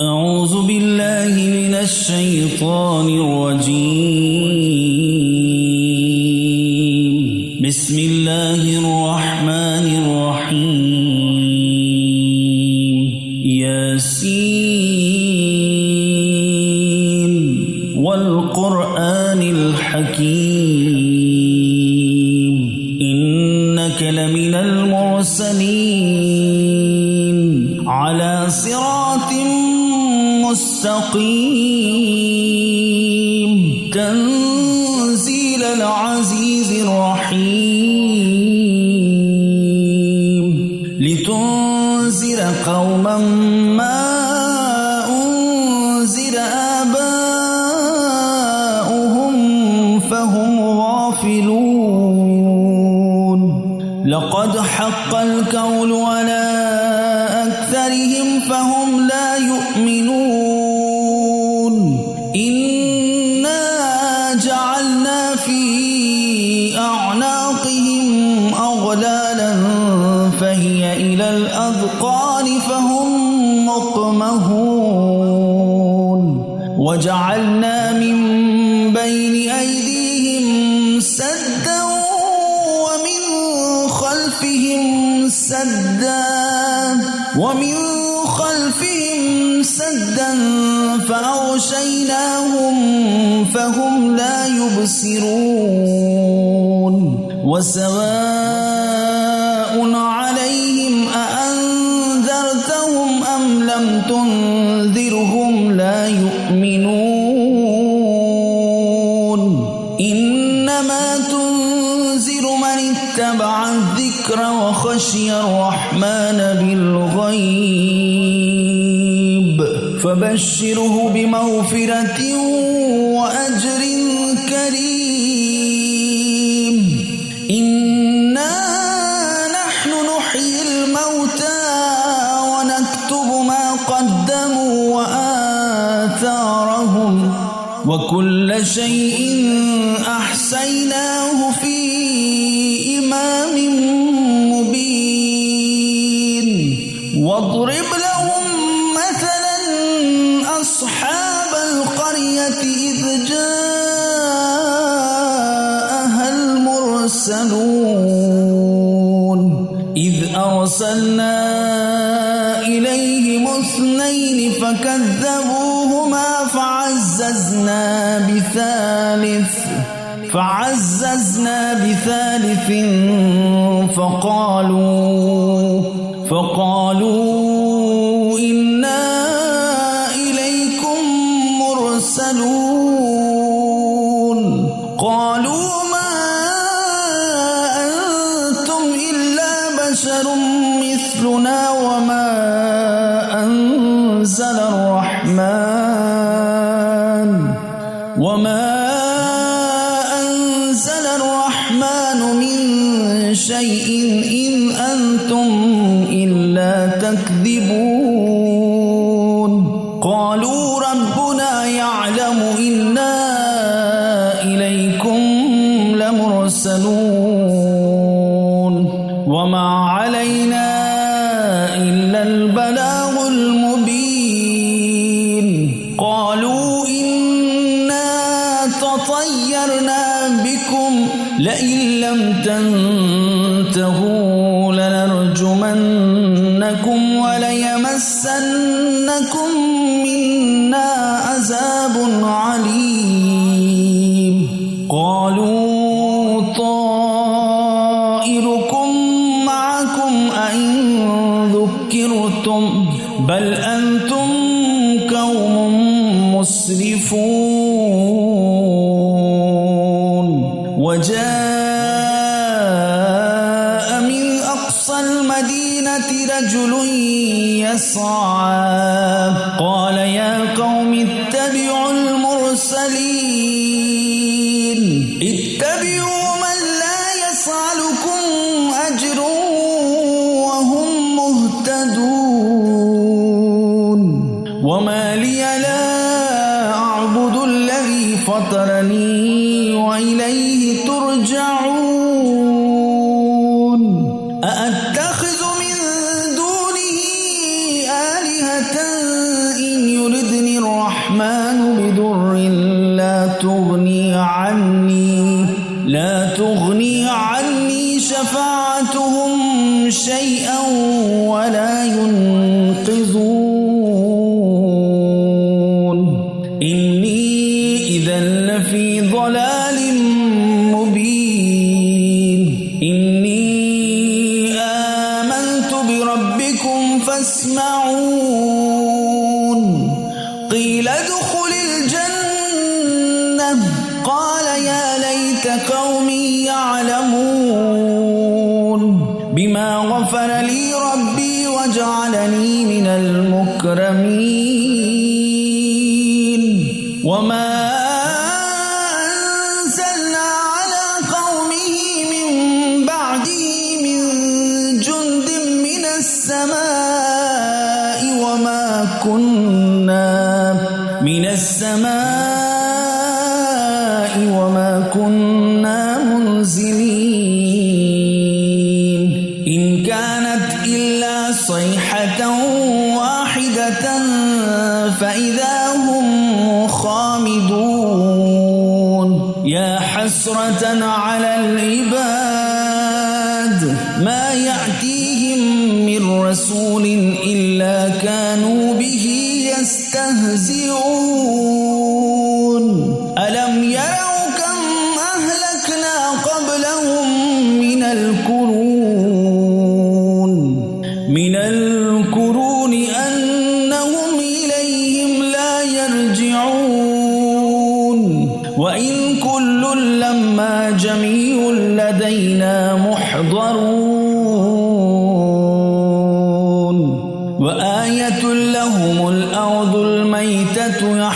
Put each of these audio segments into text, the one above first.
أعوذ بالله من الشيطان الرجيم. بسم الله الرحمن الرحيم. ياسين والقرآن الحكيم إنك لمن المرسلين على صراط مستقيم تنزيل العزيز الرحيم لتنذر قوما ما أنذر آباؤهم فهم غافلون لقد حق القول على أكثرهم فهم لا يؤمنون إنا جعلنا في أعناقهم أغلالا فهي إلى الأذقان فهم مقمحون وجعلنا من بين أيديهم سدا ومن خلفهم سدا فأغشيناهم فهم لا يبصرون وسواء عليهم أأنذرتهم أم لم تنذرهم لا يؤمنون إنما تنذر من اتبع الذكر وخشي الرحمن بالغيب فبشره بمغفرة وأجر كريم إنا نحن نحيي الموتى ونكتب ما قدموا وآثارهم وكل شيء أحصيناه في إمام مبين واضرب لهم مثلا أصحاب القرية إذ جاءها المرسلون إذ أرسلنا إليهم اثنين فكذبوهما فعززنا بثالث فقالوا إنا إليكم مرسلون قالوا ما أنتم إلا بشر مثلنا وما أنزل الرحمن من شيء إن أنتم إلا تكذبون قالوا ربنا يعلم إنا إليكم لمرسلون وما علينا إلا البلاغ المبين قالوا إنا تطيرنا بكم لئن لم تنتهوا لنرجمنكم وليمسنكم منا عذاب عليم قالوا طائركم معكم أئن ذكرتم بل أنتم قوم مسرفون وجاء من أقصى المدينة رجل يسعى قال يا قوم اتبعوا المرسلين اتبعوا من لا يسألكم أجر وهم مهتدون وما لي لا أعبد الذي فطرني وإليه ترجعون أأتخذ من دونه آلهة إن الرحمن بضر لا تغني عني شفاعتهم شيئا ولا ينقذون إني إذا لفي ضلال مبين إني آمنت بربكم فاسمعون قيل ادخل الجنة قال يا ليت قومي يعلمون بما غفر لي ربي وجعلني من المكرمين وما أنزلنا على قومه من بعده من جند من السماء وما كنا منزلين إن كانت إلا صيحة واحدة فإذا هم خامدون يا حسرة على العباد ما يأتيهم من رسول إلا كانوا به يستهزئون ألم يروا كم أهلكنا قبلهم من القرون أنهم إليهم لا يرجعون وإن كل لما جميع لدينا محضرون وآية لهم الأرض الميتة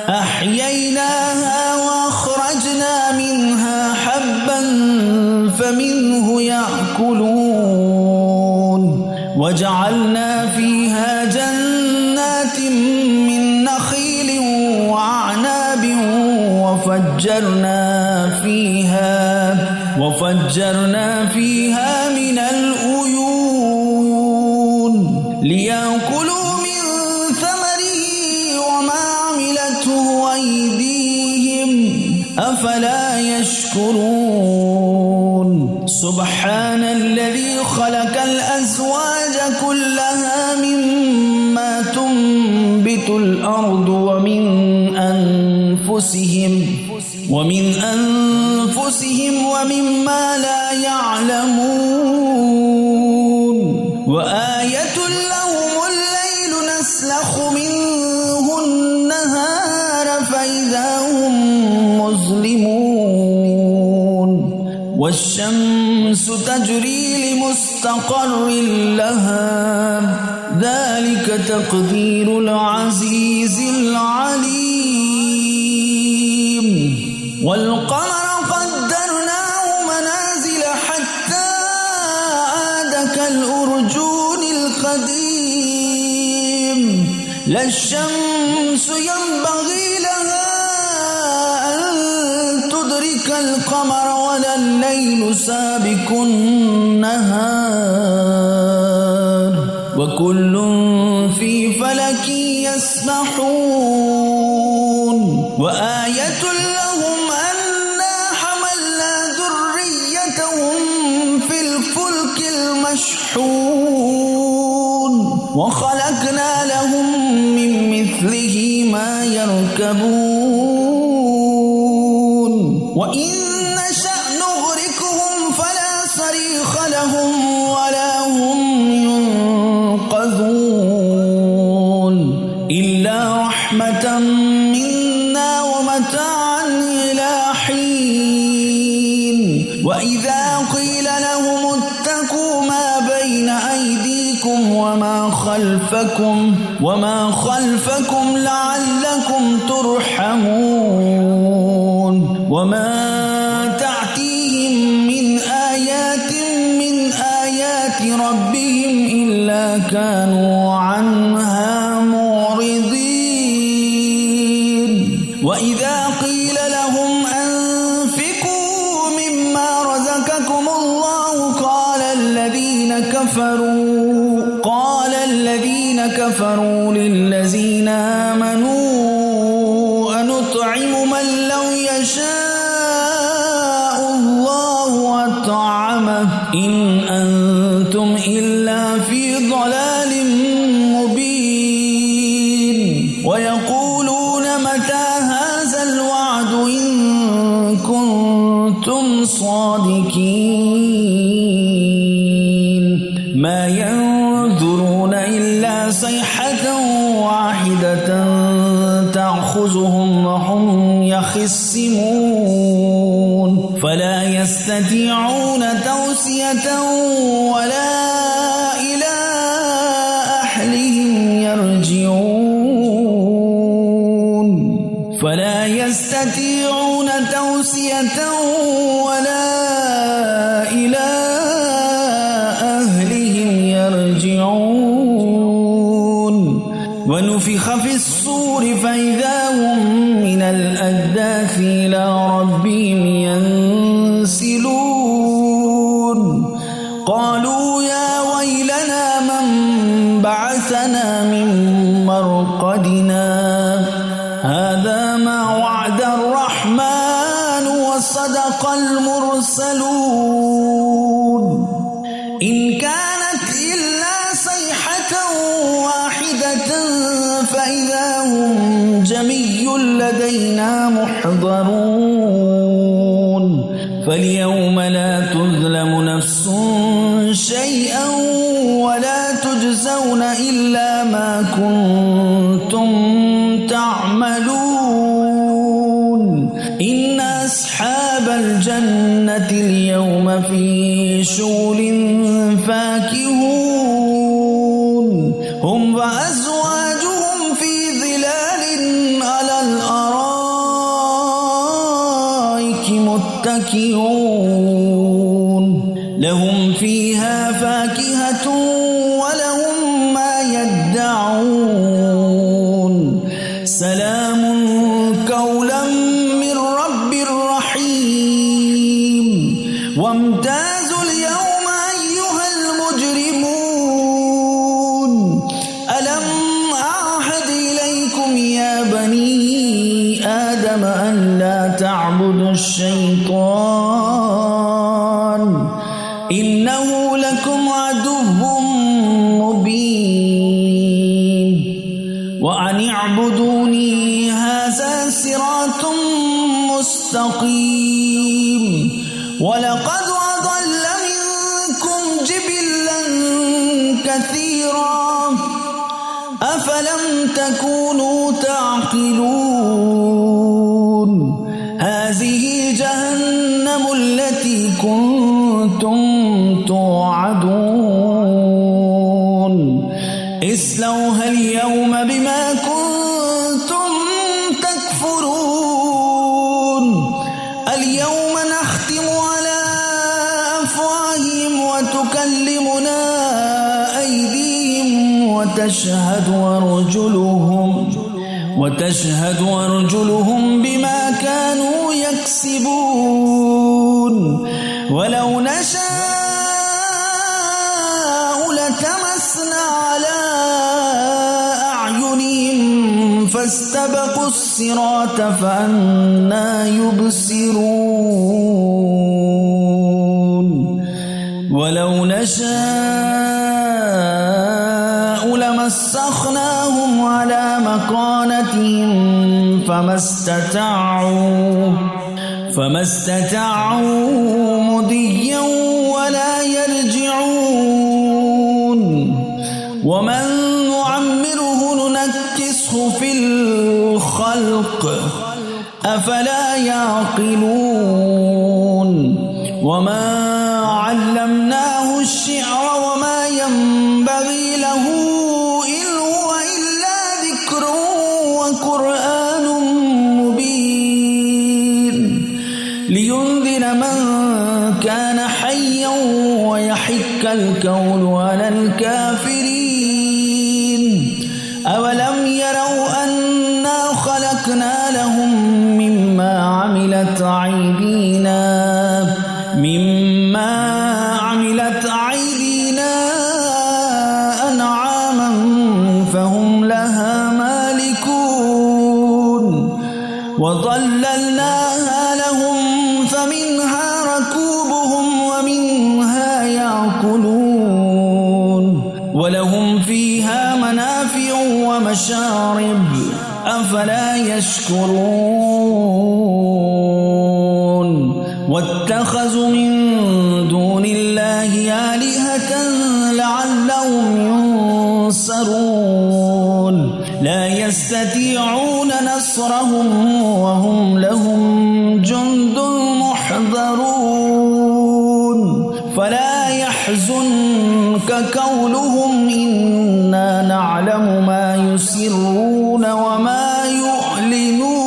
أحييناها وأخرجنا منها حبا فمنه يأكلون وجعلنا فيها جنات من نخيل وأعناب وفجرنا فيها من العيون ليأكلوا من ثمره وما عملته أيديهم أفلا يشكرون سبحان الذي خلق الأزواج كلها مما تنبت الأرض ومن أنفسهم ومما لا يعلمون وآية لهم الليل نسلخ منه النهار فإذا هم مظلمون والشمس تجري لمستقر لها ذلك تقدير العزيز العليم والقمر قدرناه منازل حتى عاد كالأرجون القديم لا الشمس ينبغي لها أن تدرك القمر ولا الليل سابق النهار وكل في فلك يسبحون وآية لهم أنا حملنا ذريتهم في الفلك المشحون وخلقنا لهم من مثله ما يركبون وإن نشأ نغرقهم فلا صريخ لهم ولا هم ينقذون إلا رحمة منا ومتاعا إلى حين وإذا قيل لهم اتقوا ما بين أيديكم وما خلفكم لعلكم ترحمون وما تأتيهم من آيات ربهم إلا كانوا عنها معرضين وإذا قيل لهم أنفقوا مما رزقكم الله قال الذين كفروا للذين آمنوا أنطعم من لو يشاء الله أطعمه إن أنتم إلا في ضلال مبين ويقولون متى هذا الوعد إن كنتم صادقين ما ينظرون إلا صيحة واحدة تأخذهم وهم يخصمون فلا يستطيعون توصية ولا إلى أهلهم يرجعون فلا يستطيعون توصية ولا إلى أهلهم يرجعون ونفخ في الصور فإذا هم من الأجداث إلى ربهم ينسلون قالوا يا ويلنا من بعثنا من مرقدنا هذا ما وعد الرحمن وصدق المرسلون إن كانت إلا صيحة واحدة فإذا هم جميع لدينا محضرون فاليوم لا تظلم نفس شيئا ولا تجزون إلا ما كنتم تعملون إن أصحاب الجنة اليوم في شغل فاكهون هم وأزواجهم في ظلال على الأرائك متكئون لهم فيها فاكهة ولهم ما يدعون سلام قولا من رب رحيم وامتازوا اليوم أيها المجرمون ألم أعهد إليكم يا بني آدم أن لا تعبدوا الشيطان إنه لكم عدو مبين وأن اعبدوني هذا صراط مستقيم ولقد أضل منكم جبلا كثيرا أفلم تكونوا تعقلون هذه جهنم التي كنتم توعدون اصلوها اليوم بما كنتم تكفرون اليوم نختم على أفواههم وتكلمنا أيديهم وتشهد أرجلهم بما كانوا يكسبون ولو نشاء لتمسنا على أعينهم فاستبقوا الصراط فأنى يبصرون ولو نشاء لمسخناهم على مكانتهم فما استطاعوا مضيا ولا يرجعون ومن نعمره ننكسه في الخلق أفلا يعقلون وما علمناه الشعر وما ينبغي له إن هو إلا ذكر وقرآن مبين لينذر من كان حيا ويحق القول على الكافرين أولم يروا أنا خلقنا لهم مما عملت أيدينا أنعاما فهم لها مالكون وظللناها لهم فمنها ركوبهم ومنها يأكلون ولهم فيها منافع ومشارب أفلا يشكرون واتخذوا من دون الله آلهة لعلهم ينصرون لا يستطيعون نصرهم وهم لهم جند محضرون فلا يحزنك قولهم إنا نعلم ما يسرون وما يعلنون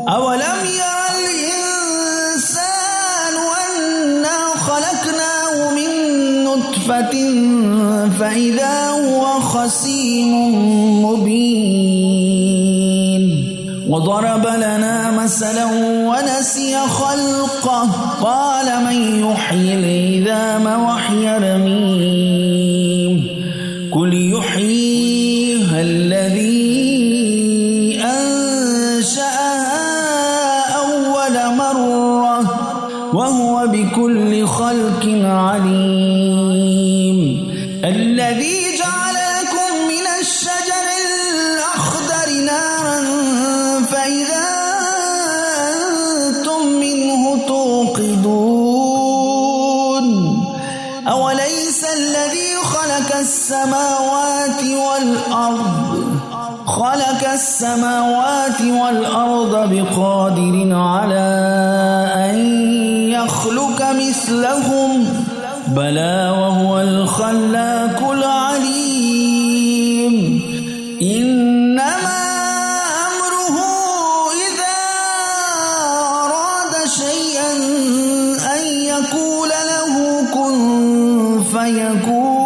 أولم ير الإنسان أنا خلقناه من نطفة فإذا هو خصيم مبين وضرب لنا مثلا ونسي خلقه قال من يحيي العظام وهي رميم قل يحييها الذي أنشأها أول مرة وهو بكل خلق عليم الذي جعل لكم من الشجر الأخضر نارا فإذا أنتم منه توقدون أوليس الذي خلق السماوات والأرض بقادر على أن يخلق مثلهم بلى وهو الخلاق العليم إنما أمره إذا أراد شيئا أن يقول له كن فيكون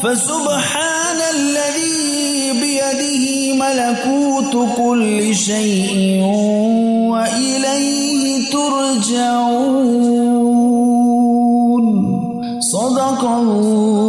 فسبحان الذي بيده ملكوت كل شيء وإليه ترجعون صدق الله